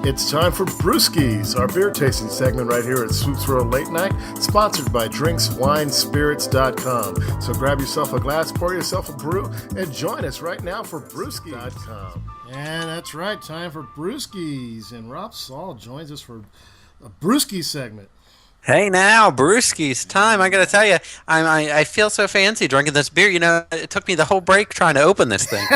It's time for Brewskis, our beer tasting segment right here at Swoop's World Late Night, sponsored by drinkswinespirits.com. So grab yourself a glass, pour yourself a brew, and join us right now for Brewskis.com. And that's right, time for Brewskis. And Rob Saul joins us for a Brewskis segment. Hey now, Brewskis time. I gotta tell you, I feel so fancy drinking this beer. You know, it took me the whole break trying to open this thing.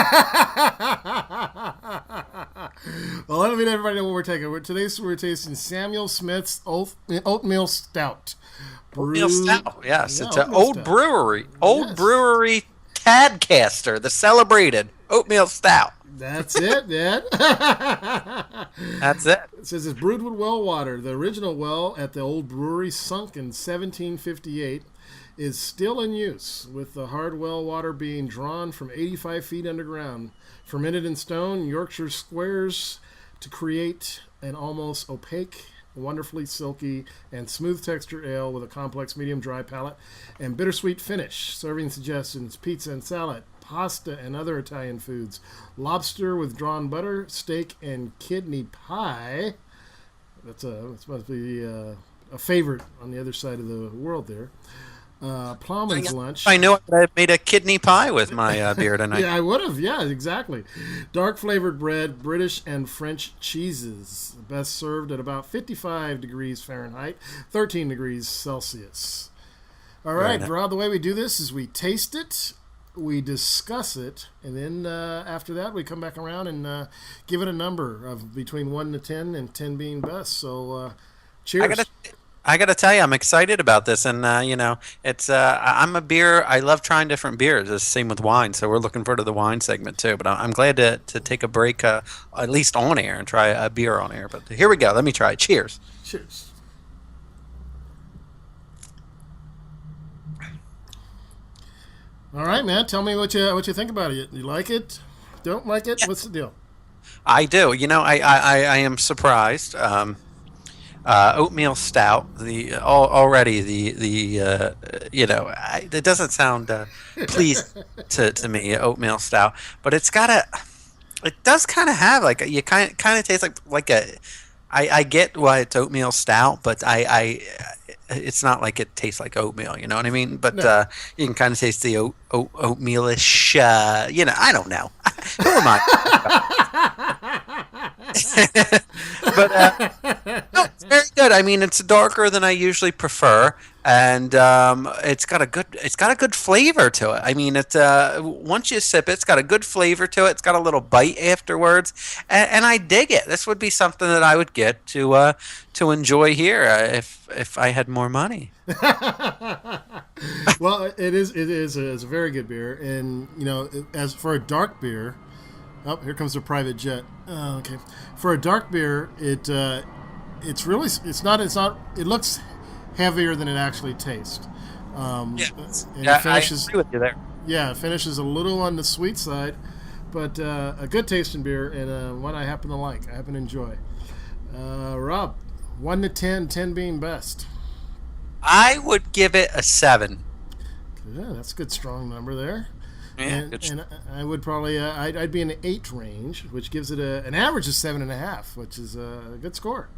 Well, let me let everybody know what we're taking. Today we're tasting Samuel Smith's Oatmeal Stout. Oatmeal Stout, yes. Yeah, it's an old Stout. brewery. Yes. Brewery Tadcaster, the celebrated Oatmeal Stout. That's it, man. That's it. It says it's brewed with well water. The original well at the old brewery, sunk in 1758, is still in use, with the hard well water being drawn from 85 feet underground. Fermented in stone Yorkshire squares to create an almost opaque, wonderfully silky and smooth texture ale with a complex medium dry palate and bittersweet finish. Serving suggestions: pizza and salad, pasta and other Italian foods, lobster with drawn butter, steak and kidney pie. That's supposed to be a favorite on the other side of the world there. Plowman's lunch. I knew I made a kidney pie with my beer tonight. Yeah, I would have. Yeah, exactly. Dark flavored bread, British and French cheeses. Best served at about 55 degrees Fahrenheit, 13 degrees Celsius. All right, Rob, the way we do this is we taste it, we discuss it, and then after that we come back around and give it a number of between 1 to 10, and 10 being best. So cheers. I gotta tell you, I'm excited about this, and it's I'm a beer. I love trying different beers. It's the same with wine, so we're looking forward to the wine segment too. But I'm glad to take a break, at least on air, and try a beer on air. But here we go. Let me try. Cheers. Cheers. All right, man. Tell me what you think about it. You like it? Don't like it? What's the deal? I do. I am surprised. Oatmeal Stout. It doesn't sound pleased to me. Oatmeal Stout, but it does kind of have like you kind of taste like a. I get why it's oatmeal stout, but it's not like it tastes like oatmeal. You know what I mean? But No. You can kind of taste the oatmealish. I don't know. Who am I? But no, it's very good. I mean, it's darker than I usually prefer, and it's got a good flavor to it. I mean, once you sip it, it's got a good flavor to it. It's got a little bite afterwards, and I dig it. This would be something that I would get to enjoy here if I had more money. Well, it is a very good beer, and as for a dark beer. Oh, here comes the private jet. Okay, for a dark beer, it looks heavier than it actually tastes. It finishes, I agree with you there. Yeah, it finishes a little on the sweet side, but a good tasting beer, and one I happen to like. I happen to enjoy. Rob, 1 to 10, 10 being best. I would give it a 7. Yeah, that's a good strong number there. Yeah, and I would probably I'd be in the 8 range, which gives it an average of 7.5, which is a good score.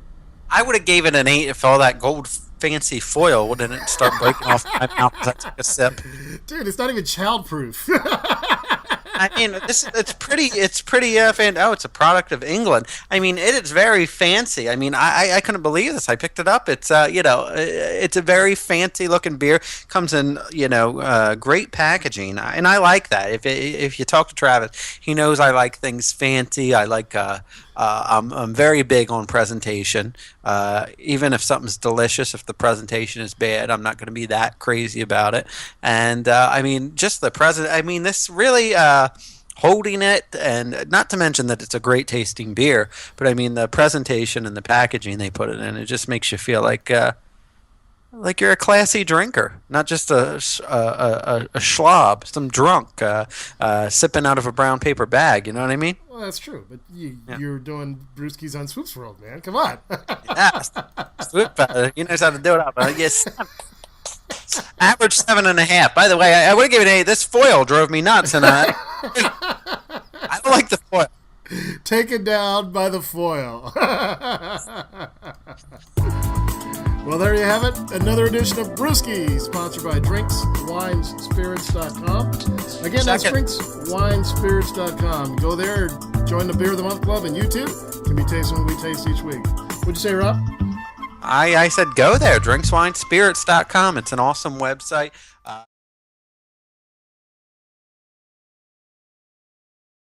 I would have gave it an 8 if all that gold fancy foil wouldn't start breaking off my mouth as I took a sip. Dude, it's not even childproof. I mean, it's pretty it's a product of England. I mean, it is very fancy. I mean, I couldn't believe this. I picked it up. It's it's a very fancy looking beer. Comes in great packaging, and I like that. If you talk to Travis, he knows I like things fancy. I like I'm very big on presentation. Even if something's delicious, if the presentation is bad, I'm not going to be that crazy about it. And I mean, just the present. I mean, this really holding it, and not to mention that it's a great tasting beer. But I mean, the presentation and the packaging they put it in, it just makes you feel like you're a classy drinker, not just a schlob, some drunk sipping out of a brown paper bag. You know what I mean? Well, that's true, but you're doing Brewskis on Swoop's World, man. Come on. Yes, Swoop, he knows how to do it. Yes, average 7.5. By the way, I would have given it 8. This foil drove me nuts, and I don't like the foil. Taken down by the foil. Well, there you have it. Another edition of Brewskis, sponsored by drinkswinespirits.com. Again, that's drinkswinespirits.com. Go there, join the Beer of the Month Club, and you too can be tasting what we taste each week. What'd you say, Rob? I said go there, drinkswinespirits.com. It's an awesome website.